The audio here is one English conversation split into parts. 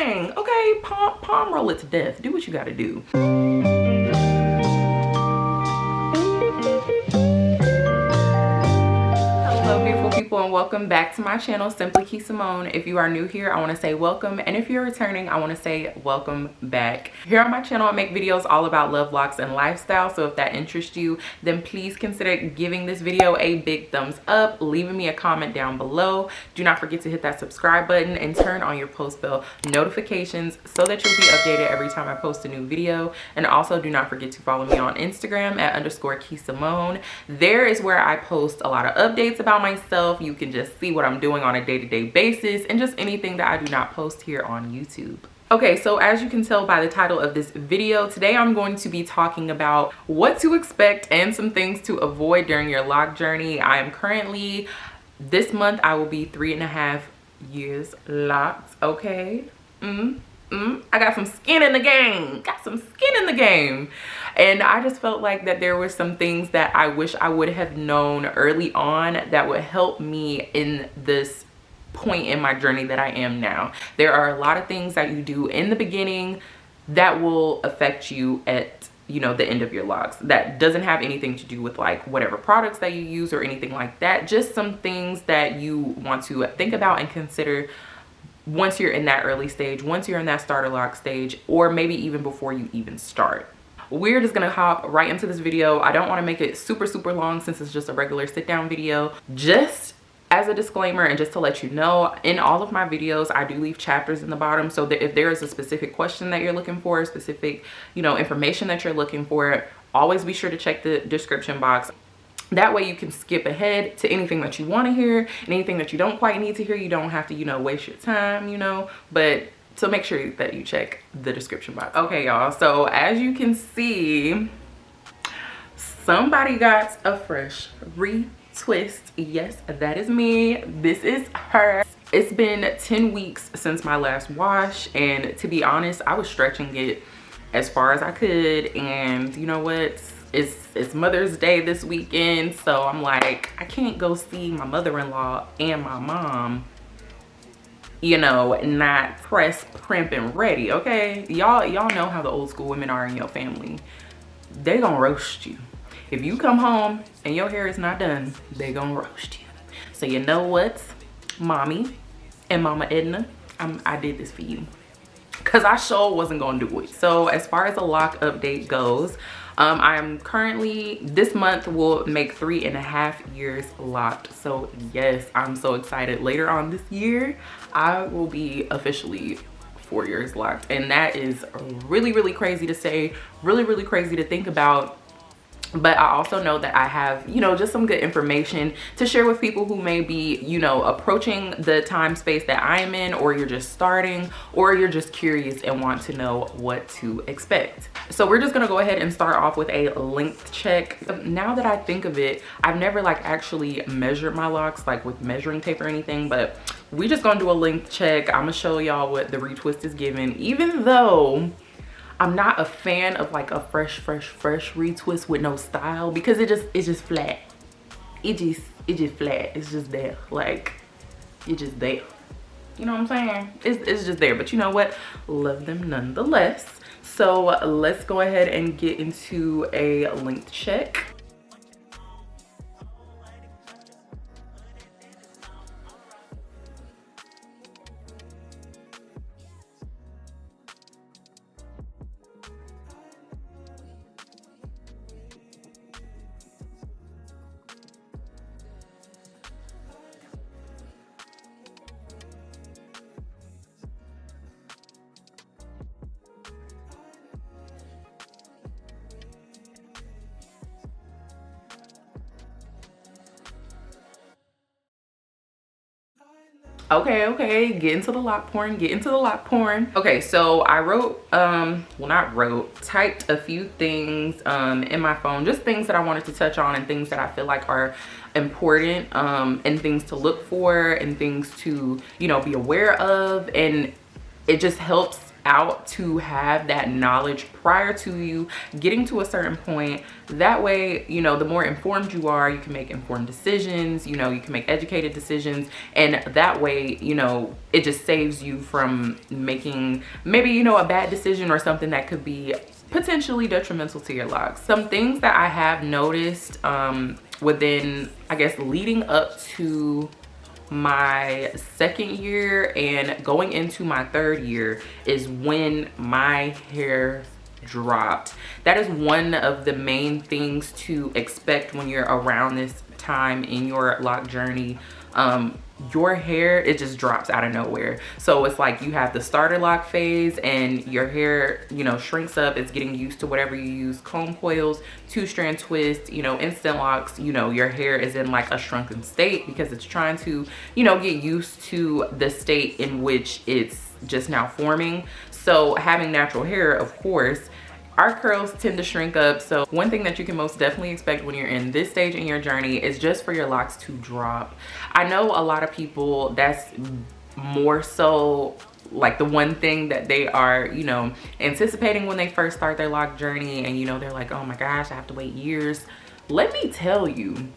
thing, okay? Palm roll it to death. Do what you gotta do. Hello beautiful people, and welcome back to my channel, Simply Kee Samone. If you are new here, I want to say welcome, and if you're returning, I want to say welcome back. Here on my channel, I make videos all about love, locks, and lifestyle, so if that interests you, then please consider giving this video a big thumbs up, leaving me a comment down below. Do not forget to hit that subscribe button and turn on your post bell notifications so that you'll be updated every time I post a new video. And also do not forget to follow me on Instagram at _Kee Samone. There is where I post a lot of updates about myself. You can just see what I'm doing on a day-to-day basis and just anything that I do not post here on YouTube. Okay, so as you can tell by the title of this video, today I'm going to be talking about what to expect and some things to avoid during your lock journey. I am currently, this month I will be 3.5 years locked, okay? I got some skin in the game, and I just felt like that there were some things that I wish I would have known early on that would help me in this point in my journey that I am now. There are a lot of things that you do in the beginning that will affect you at, you know, the end of your locks. That doesn't have anything to do with like whatever products that you use or anything like that. Just some things that you want to think about and consider once you're in that early stage, once you're in that starter lock stage, or maybe even before you even start. We're just gonna hop right into this video. I don't want to make it super long since it's just a regular sit down video. Just as a disclaimer and just to let you know, in all of my videos I do leave chapters in the bottom, so that if there is a specific question that you're looking for, specific, you know, information that you're looking for, always be sure to check the description box. That way you can skip ahead to anything that you want to hear, and anything that you don't quite need to hear, you don't have to, you know, waste your time, you know. But so make sure that you check the description box. Okay, y'all, so as you can see, somebody got a fresh retwist. Yes, that is me. This is her. It's been 10 weeks since my last wash, and to be honest, I was stretching it as far as I could. And you know what? It's Mother's Day this weekend, so I'm like, I can't go see my mother-in-law and my mom, you know, not pressed, primp, and ready. Okay, y'all know how the old school women are in your family. They gonna roast you if you come home and your hair is not done. They gonna roast you. So you know what, mommy and mama Edna, I did this for you, because I sure wasn't gonna do it. So as far as the lock update goes, I am currently, this month will make 3.5 years locked. So yes, I'm so excited. Later on this year, I will be officially 4 years locked. And that is really crazy to say, really crazy to think about. But I also know that I have, you know, just some good information to share with people who may be, you know, approaching the time space that I am in, or you're just starting, or you're just curious and want to know what to expect. So we're just gonna go ahead and start off with a length check. Now that I think of it, I've never like actually measured my locks like with measuring tape or anything, but we just gonna do a length check. I'm gonna show y'all what the retwist is giving, even though I'm not a fan of like a fresh retwist with no style, because it's just flat. It just flat. It's just there. Like, it's just there. You know what I'm saying? It's just there. But you know what? Love them nonetheless. So let's go ahead and get into a length check. Okay, get into the lock porn. Okay, so I wrote, typed a few things in my phone, just things that I wanted to touch on and things that I feel like are important, and things to look for and things to, you know, be aware of. And it just helps out to have that knowledge prior to you getting to a certain point. That way, you know, the more informed you are, you can make informed decisions, you know, you can make educated decisions, and that way, you know, it just saves you from making maybe, you know, a bad decision or something that could be potentially detrimental to your locks. Some things that I have noticed within, I guess, leading up to my second year and going into my third year is when my hair dropped. That is one of the main things to expect when you're around this time in your lock journey. Your hair, it just drops out of nowhere. So it's like you have the starter lock phase and your hair, you know, shrinks up. It's getting used to whatever you use, comb coils, 2-strand twist, you know, instant locks. You know, your hair is in like a shrunken state because it's trying to, you know, get used to the state in which it's just now forming. So having natural hair, of course, our curls tend to shrink up. So one thing that you can most definitely expect when you're in this stage in your journey is just for your locks to drop. I know a lot of people, that's more so like the one thing that they are, you know, anticipating when they first start their lock journey, and you know, they're like, oh my gosh, I have to wait years. Let me tell you,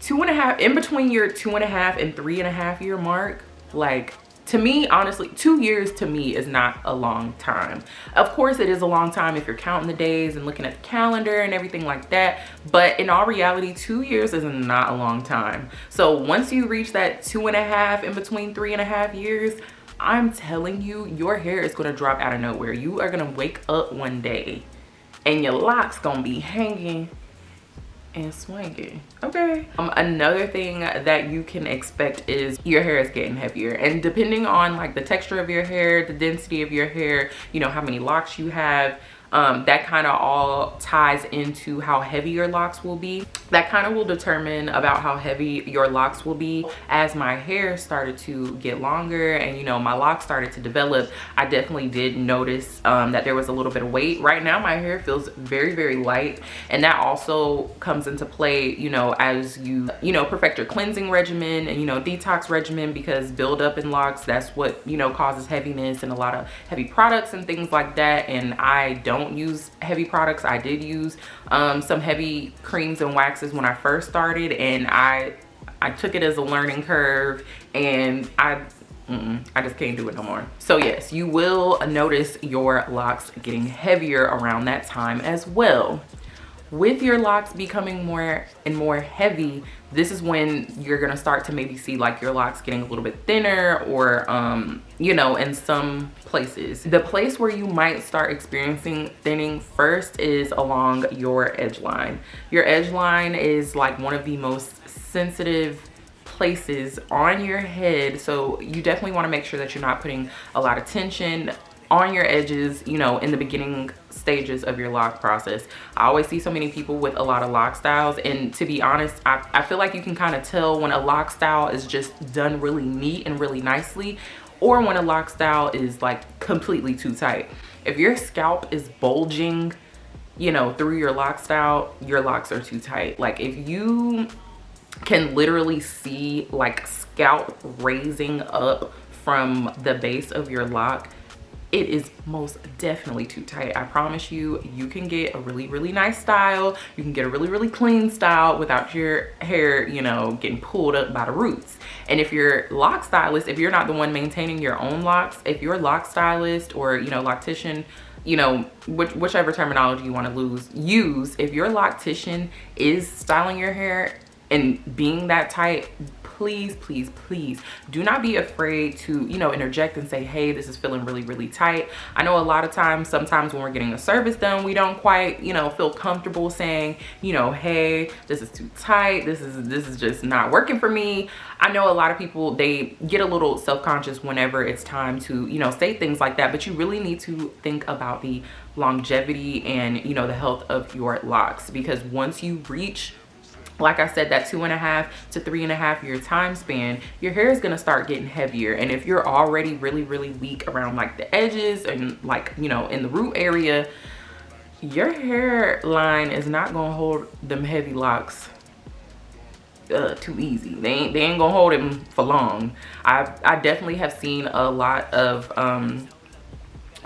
2.5, in between your 2.5 and 3.5 year mark, like, to me, honestly, 2 years to me is not a long time. Of course, it is a long time if you're counting the days and looking at the calendar and everything like that. But in all reality, 2 years is not a long time. So once you reach that 2.5 in between 3.5 years, I'm telling you, your hair is gonna drop out of nowhere. You are gonna wake up one day and your locks gonna be hanging and swinging. Okay. Another thing that you can expect is your hair is getting heavier, and depending on like the texture of your hair, the density of your hair, you know, how many locks you have, that kind of all ties into how heavy your locks will be. That kind of will determine about how heavy your locks will be. As my hair started to get longer and, you know, my locks started to develop, I definitely did notice that there was a little bit of weight. Right now my hair feels very, very light, and that also comes into play, you know, as you know, perfect your cleansing regimen and, you know, detox regimen, because buildup in locks, that's what, you know, causes heaviness and a lot of heavy products and things like that. And I don't use heavy products. I did use some heavy creams and waxes when I first started, and I took it as a learning curve, and I just can't do it no more. So yes, you will notice your locks getting heavier around that time as well. With your locks becoming more and more heavy, this is when you're gonna start to maybe see like your locks getting a little bit thinner, or you know, in some places. The place where you might start experiencing thinning first is along your edge line. Your edge line is like one of the most sensitive places on your head, so you definitely want to make sure that you're not putting a lot of tension on your edges, you know, in the beginning stages of your lock process. I always see so many people with a lot of lock styles, and to be honest, I feel like you can kind of tell when a lock style is just done really neat and really nicely, or when a lock style is like completely too tight. If your scalp is bulging, you know, through your lock style, your locks are too tight. Like if you can literally see like scalp raising up from the base of your lock, it is most definitely too tight. I promise you, you can get a really, really nice style. You can get a really, really clean style without your hair, you know, getting pulled up by the roots. And if you're lock stylist, if you're not the one maintaining your own locks, if you're lock stylist or, you know, loctician, you know, whichever terminology you want to use, if your loctician is styling your hair and being that tight, please, please, please do not be afraid to, you know, interject and say, hey, this is feeling really, really tight. I know a lot of times, sometimes when we're getting a service done, we don't quite, you know, feel comfortable saying, you know, hey, this is too tight. This is just not working for me. I know a lot of people, they get a little self-conscious whenever it's time to, you know, say things like that, but you really need to think about the longevity and, you know, the health of your locks, because once you reach, like I said, that 2.5 to 3.5 year time span, your hair is gonna start getting heavier. And if you're already really, really weak around like the edges and like, you know, in the root area, your hairline is not gonna hold them heavy locks too easy. They ain't gonna hold them for long. I definitely have seen a lot of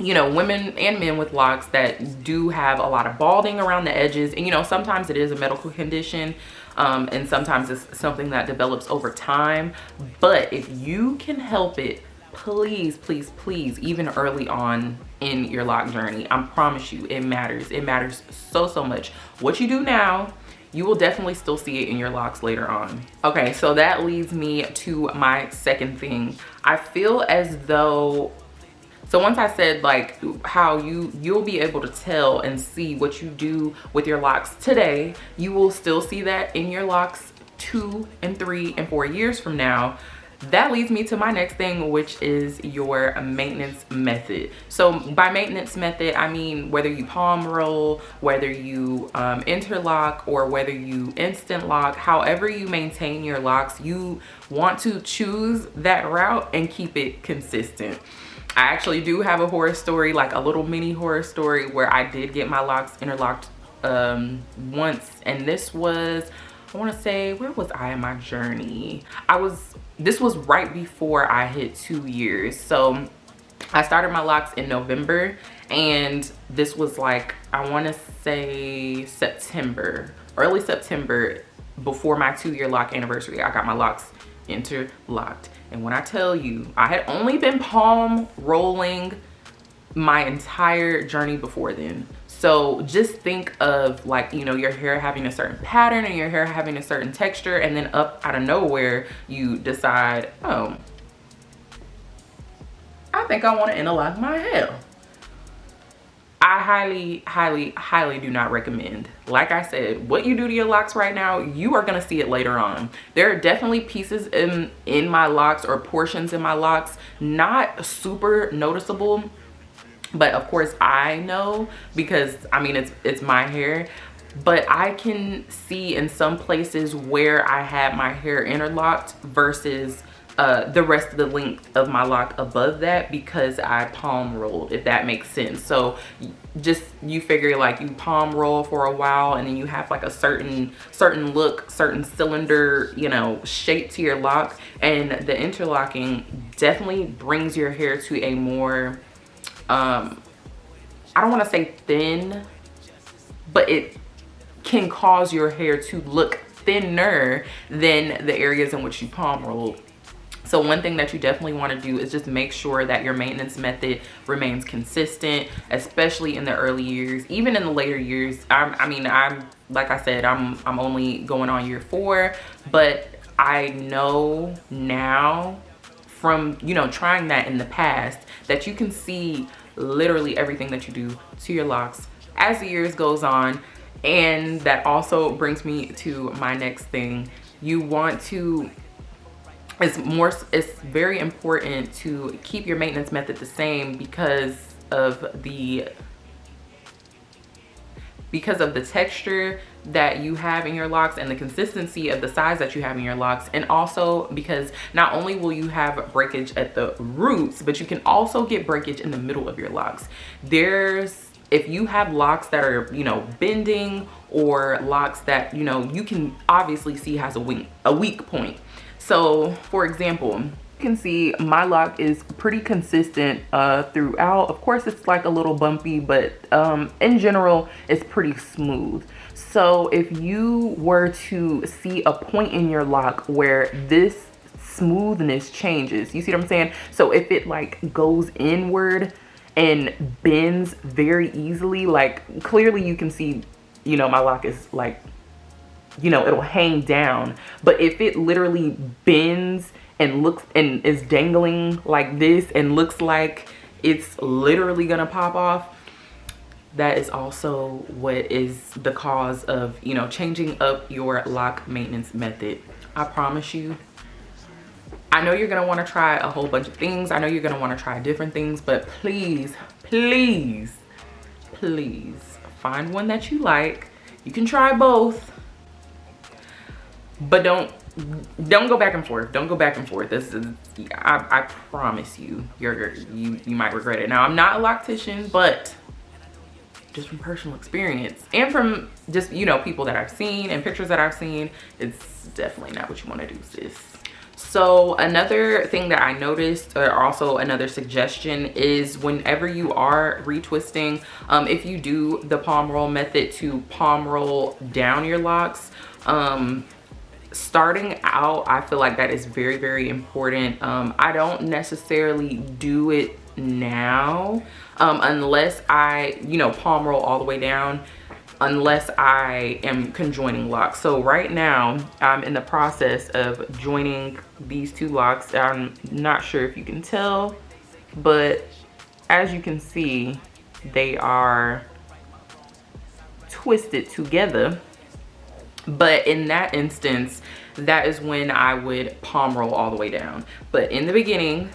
you know, women and men with locks that do have a lot of balding around the edges. And, you know, sometimes it is a medical condition, and sometimes it's something that develops over time. But if you can help it, please, please, please, even early on in your lock journey, I promise you, it matters. It matters so, so much. What you do now, you will definitely still see it in your locks later on. Okay, so that leads me to my second thing. I feel as though, so once I said like how you'll be able to tell and see what you do with your locks today, you will still see that in your locks 2 and 3 and 4 years from now. That leads me to my next thing, which is your maintenance method. So by maintenance method, I mean whether you palm roll, whether you interlock, or whether you instant lock. However you maintain your locks, you want to choose that route and keep it consistent. I actually do have a horror story, like a little mini horror story, where I did get my locks interlocked once, and this was, I want to say, where was I in my journey? This was right before I hit 2 years. So I started my locks in November, and this was like, I want to say September, early September, before my 2-year lock anniversary. I got my locks interlocked. And when I tell you, I had only been palm rolling my entire journey before then. So just think of, like, you know, your hair having a certain pattern and your hair having a certain texture, and then up out of nowhere you decide, oh, I think I want to interlock my hair. I highly, highly, highly do not recommend. Like I said, what you do to your locks right now, you are going to see it later on. There are definitely pieces in my locks, or portions in my locks, not super noticeable. But of course I know, because I mean, it's my hair. But I can see in some places where I had my hair interlocked versus the rest of the length of my lock above that, because I palm rolled, if that makes sense. So just, you figure like you palm roll for a while, and then you have like a certain look, certain cylinder, you know, shape to your lock, and the interlocking definitely brings your hair to a more I don't want to say thin, but it can cause your hair to look thinner than the areas in which you palm roll. So one thing that you definitely want to do is just make sure that your maintenance method remains consistent, especially in the early years. Even in the later years, I mean, like I said, I'm only going on year 4, but I know now from, you know, trying that in the past, that you can see literally everything that you do to your locks as the years goes on. And that also brings me to my next thing. You want to, it's very important to keep your maintenance method the same because of the texture that you have in your locks and the consistency of the size that you have in your locks. And also because not only will you have breakage at the roots, but you can also get breakage in the middle of your locks. If you have locks that are, you know, bending, or locks that, you know, you can obviously see has a weak point. So for example, you can see my lock is pretty consistent throughout. Of course it's like a little bumpy, but in general it's pretty smooth. So if you were to see a point in your lock where this smoothness changes, you see what I'm saying? So if it like goes inward and bends very easily, like clearly you can see, you know, my lock is like, you know, it'll hang down. But if it literally bends and looks and is dangling like this and looks like it's literally gonna pop off, that is also what is the cause of, you know, changing up your lock maintenance method. I promise you, I know you're gonna wanna try a whole bunch of things. I know you're gonna wanna try different things, but please, please, please find one that you like. You can try both, but don't go back and forth. Don't go back and forth. This is, I promise you, you might regret it. Now, I'm not a loctician, but just from personal experience and from just, you know, people that I've seen and pictures that I've seen, it's definitely not what you want to do, sis. So another thing that I noticed, or also another suggestion, is whenever you are retwisting, if you do the palm roll method to palm roll down your locks, starting out, I feel like that is very, very important. I don't necessarily do it now unless I, palm roll all the way down, unless I am conjoining locks. So right now I'm in the process of joining these two locks. I'm not sure if you can tell, but as you can see, they are twisted together. But in that instance, that is when I would palm roll all the way down. But in the beginning,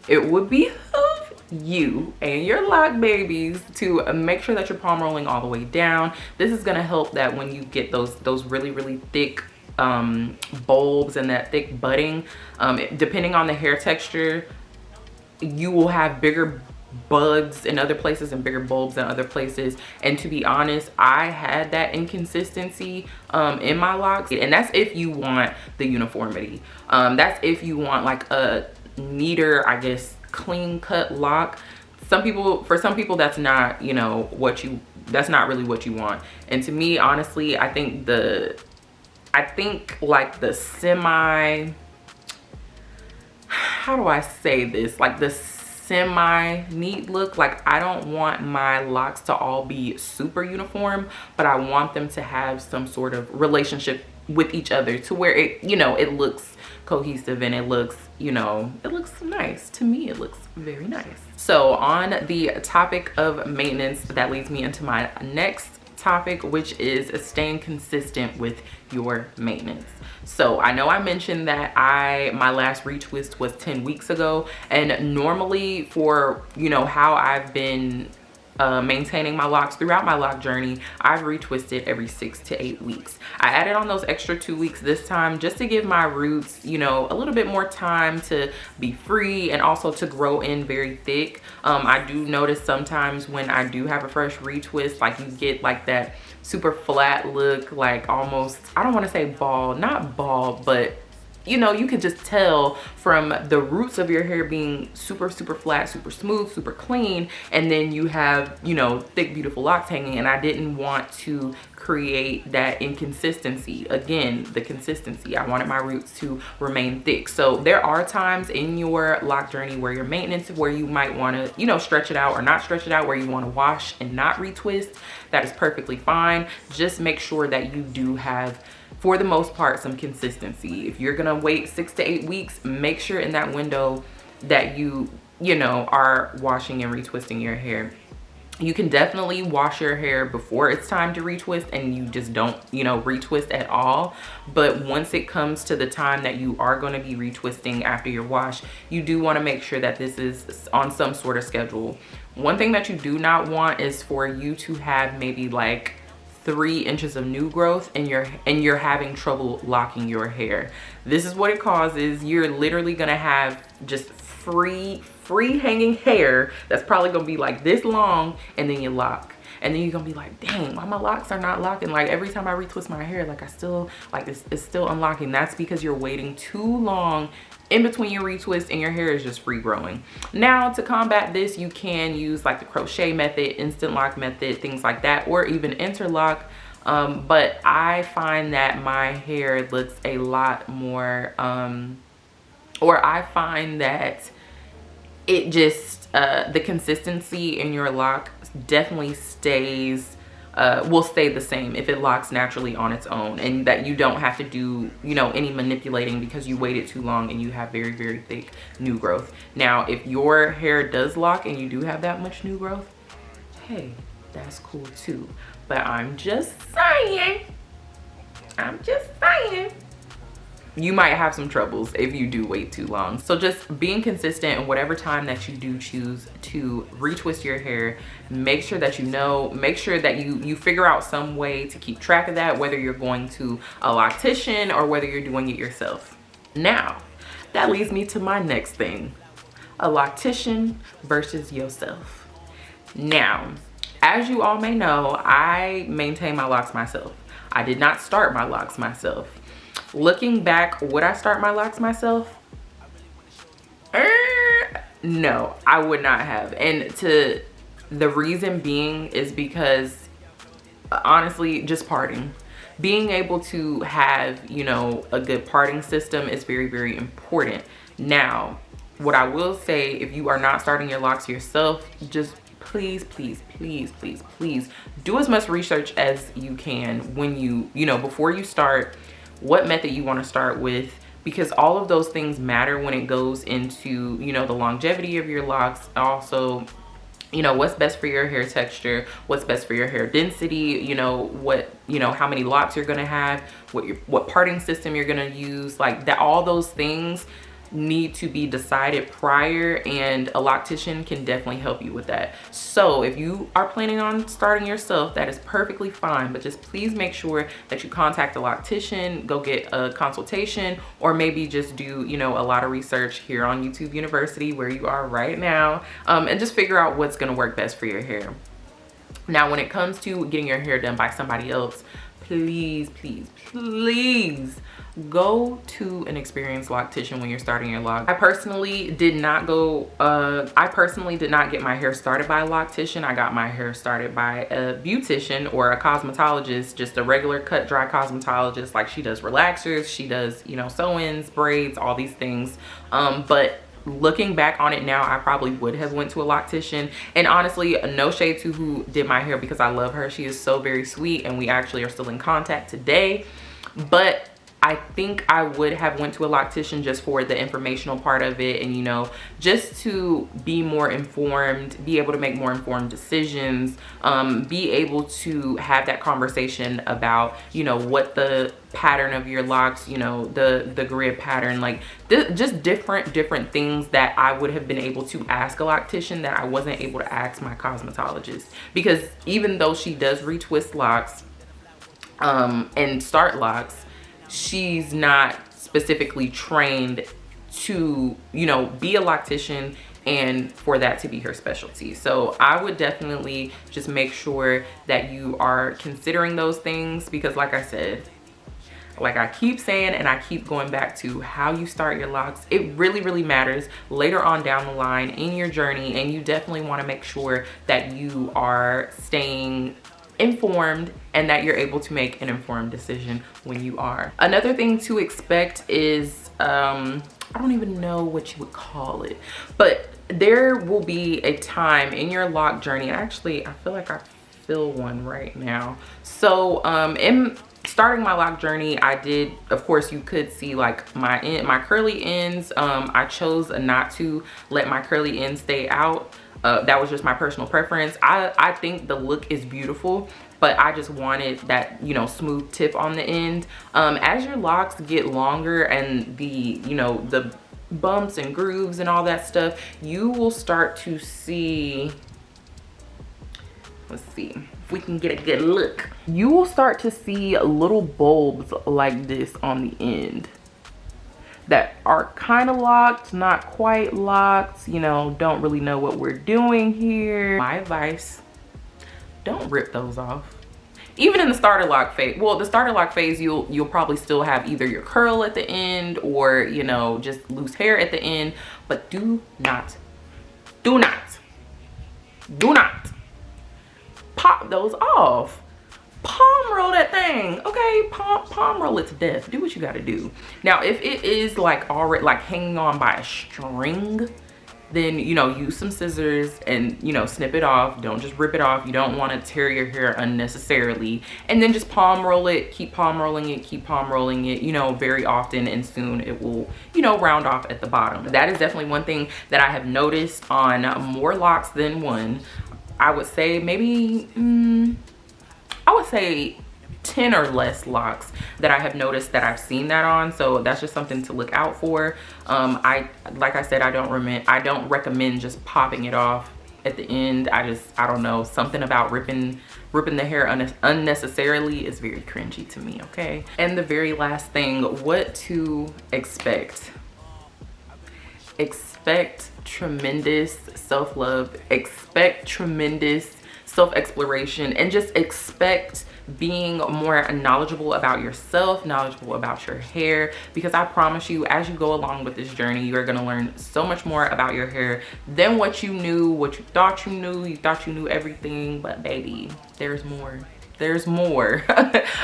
it would behoove you and your lock babies to make sure that you're palm rolling all the way down. This is gonna help that when you get those really, really thick bulbs and that thick budding, depending on the hair texture, you will have bigger buds in other places and bigger bulbs in other places. And to be honest, I had that inconsistency in my locks, and that's if you want the uniformity. That's if you want like a neater, I guess, clean cut lock. For some people that's not, that's not really what you want. And to me, honestly, I think like the semi, how do I say this, like the semi neat look. Like, I don't want my locks to all be super uniform, but I want them to have some sort of relationship with each other to where it, it looks cohesive and it looks, it looks nice. To me, it looks very nice. So on the topic of maintenance, that leads me into my next topic, which is staying consistent with your maintenance. So I know I mentioned that my last retwist was 10 weeks ago, and normally for how I've been maintaining my locks throughout my lock journey, I've retwisted every 6 to 8 weeks. I added on those extra 2 weeks this time just to give my roots, a little bit more time to be free and also to grow in very thick. I do notice sometimes when I do have a fresh retwist, like you get like that super flat look, like almost, I don't want to say bald, not bald, but you could just tell from the roots of your hair being super, super flat, super smooth, super clean. And then you have, thick, beautiful locks hanging. And I didn't want to create that inconsistency. Again, the consistency. I wanted my roots to remain thick. So there are times in your lock journey where your maintenance, where you might want to, stretch it out or not stretch it out, where you want to wash and not retwist. That is perfectly fine. Just make sure that you do have, for the most part, some consistency. If you're gonna wait 6 to 8 weeks, make sure in that window that you are washing and retwisting your hair. You can definitely wash your hair before it's time to retwist, and you just don't retwist at all. But once it comes to the time that you are going to be retwisting after your wash, you do want to make sure that this is on some sort of schedule. One thing that you do not want is for you to have maybe like 3 inches of new growth and you're having trouble locking your hair. This is what it causes. You're literally gonna have just free hanging hair that's probably gonna be like this long, and then you lock, and then you're gonna be like, dang, why my locks are not locking? Like every time I retwist my hair, like I still, like it's still unlocking. That's because you're waiting too long in between your retwist and your hair is just free growing. Now, to combat this, you can use like the crochet method, instant lock method, things like that, or even interlock. But I find that my hair looks a lot more, or I find that it just, the consistency in your lock definitely stays, will stay the same if it locks naturally on its own, and that you don't have to do any manipulating because you waited too long and you have very, very thick new growth. Now, if your hair does lock and you do have that much new growth, hey, that's cool too. But I'm just saying, you might have some troubles if you do wait too long. So just being consistent in whatever time that you do choose to retwist your hair, make sure that make sure that you figure out some way to keep track of that, whether you're going to a loctician or whether you're doing it yourself. Now, that leads me to my next thing, a loctician versus yourself. Now, as you all may know, I maintain my locks myself. I did not start my locks myself. Looking back, would I start my locks myself? No, I would not have. And the reason being is because honestly, just parting. Being able to have, you know, a good parting system is very, very important. Now, what I will say, if you are not starting your locks yourself, just please, please, please, please, please do as much research as you can when you know, before you start, what method you want to start with, because all of those things matter when it goes into, you know, the longevity of your locks. Also, you know, what's best for your hair texture, what's best for your hair density, you know, how many locks you're gonna have, what parting system you're gonna use, like that. All those things need to be decided prior, and a loctician can definitely help you with that. So if you are planning on starting yourself, that is perfectly fine, but just please make sure that you contact a loctician, go get a consultation, or maybe just do, you know, a lot of research here on YouTube University where you are right now, and just figure out what's going to work best for your hair. Now, when it comes to getting your hair done by somebody else, please, please, please go to an experienced loctician when you're starting your locks. I personally did not get my hair started by a loctician. I got my hair started by a beautician or a cosmetologist, just a regular cut dry cosmetologist. Like, she does relaxers, she does, you know, sew-ins, braids, all these things. But looking back on it now, I probably would have went to a loctician. And honestly, no shade to who did my hair, because I love her. She is so very sweet, and we actually are still in contact today. But I think I would have went to a loctician just for the informational part of it, and, you know, just to be more informed, be able to make more informed decisions, be able to have that conversation about, you know, what the pattern of your locks, you know, the grid pattern, like just different things that I would have been able to ask a loctician that I wasn't able to ask my cosmetologist. Because even though she does retwist locks and start locks, she's not specifically trained to, you know, be a loctician and for that to be her specialty. So I would definitely just make sure that you are considering those things, because like I said, like I keep saying, and I keep going back to, how you start your locks, it really, really matters later on down the line in your journey. And you definitely want to make sure that you are staying informed and that you're able to make an informed decision when you are. Another thing to expect is, I don't even know what you would call it, but there will be a time in your lock journey. Actually, I feel like I feel one right now. So in starting my lock journey, I did, of course, you could see like my curly ends. I chose not to let my curly ends stay out. That was just my personal preference. I think the look is beautiful, but I just wanted that, you know, smooth tip on the end. As your locks get longer and the, you know, the bumps and grooves and all that stuff, you will start to see, let's see if we can get a good look. You will start to see little bulbs like this on the end that are kind of locked, not quite locked, you know, don't really know what we're doing here. My advice, don't rip those off. Even in the starter lock phase, well, the starter lock phase, you'll probably still have either your curl at the end or, you know, just loose hair at the end, but do not pop those off. Palm roll that thing, okay? Palm roll it to death. Do what you gotta do. Now, if it is like already like hanging on by a string, then, you know, use some scissors and, you know, snip it off. Don't just rip it off. You don't want to tear your hair unnecessarily. And then just palm roll it, keep palm rolling it, keep palm rolling it, you know, very often, and soon it will, you know, round off at the bottom. That is definitely one thing that I have noticed on more locks than one. I would say maybe, I would say 10 or less locks that I have noticed that I've seen that on. So that's just something to look out for. Like I said, I don't recommend just popping it off at the end. I don't know, something about ripping the hair unnecessarily is very cringy to me, okay? And the very last thing, what to expect. Expect tremendous self-love, expect tremendous self-exploration, and just expect being more knowledgeable about yourself, knowledgeable about your hair, because I promise you, as you go along with this journey, you're going to learn so much more about your hair than what you knew, what you thought you knew. You thought you knew everything, but baby, there's more. There's more.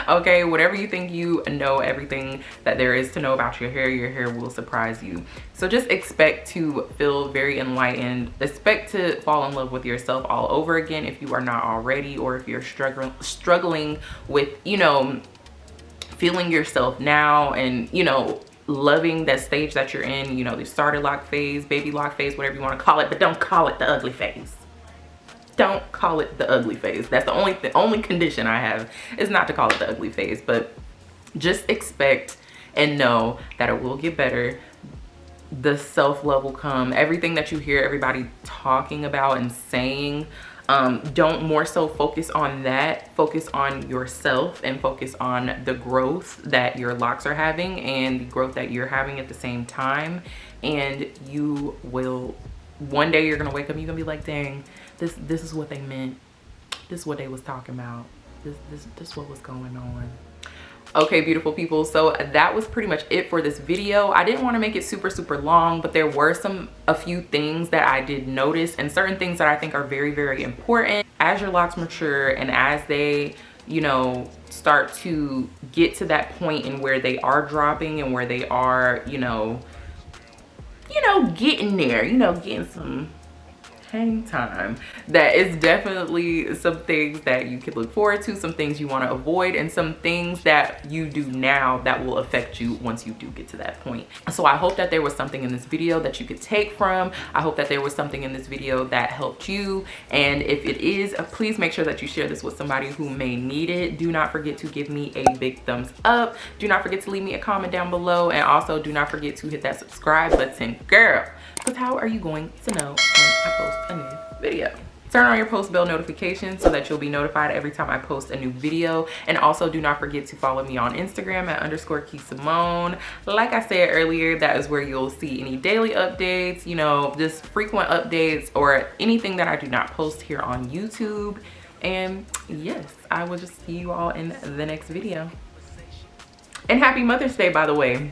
Okay, whatever you think you know, everything that there is to know about your hair will surprise you. So just expect to feel very enlightened. Expect to fall in love with yourself all over again if you are not already, or if you're struggling with, you know, feeling yourself now, and, you know, loving that stage that you're in, you know, the starter lock phase, baby lock phase, whatever you want to call it, but don't call it the ugly phase. Don't call it the ugly phase. That's the only condition I have, is not to call it the ugly phase. But just expect and know that it will get better. The self-love will come. Everything that you hear everybody talking about and saying, don't more so focus on that. Focus on yourself and focus on the growth that your locks are having and the growth that you're having at the same time. And you will, one day you're gonna wake up and you're gonna be like, dang, this is what they meant. This is what they was talking about. This what was going on. Okay, beautiful people, so that was pretty much it for this video. I didn't want to make it super long, but there were a few things that I did notice, and certain things that I think are very important. As your locks mature and as they, you know, start to get to that point in where they are dropping and where they are, you know, getting there, you know, getting some hang time, that is definitely some things that you could look forward to, some things you want to avoid, and some things that you do now that will affect you once you do get to that point. So I hope that there was something in this video that you could take from. I hope that there was something in this video that helped you, and if it is, please make sure that you share this with somebody who may need it. Do not forget to give me a big thumbs up. Do not forget to leave me a comment down below, and also do not forget to hit that subscribe button, girl, because how are you going to know when I post a new video? Turn on your post bell notifications so that you'll be notified every time I post a new video. And also do not forget to follow me on Instagram at _Kee Samone. Like I said earlier, that is where you'll see any daily updates, you know, just frequent updates or anything that I do not post here on YouTube. And yes, I will just see you all in the next video. And happy Mother's Day, by the way.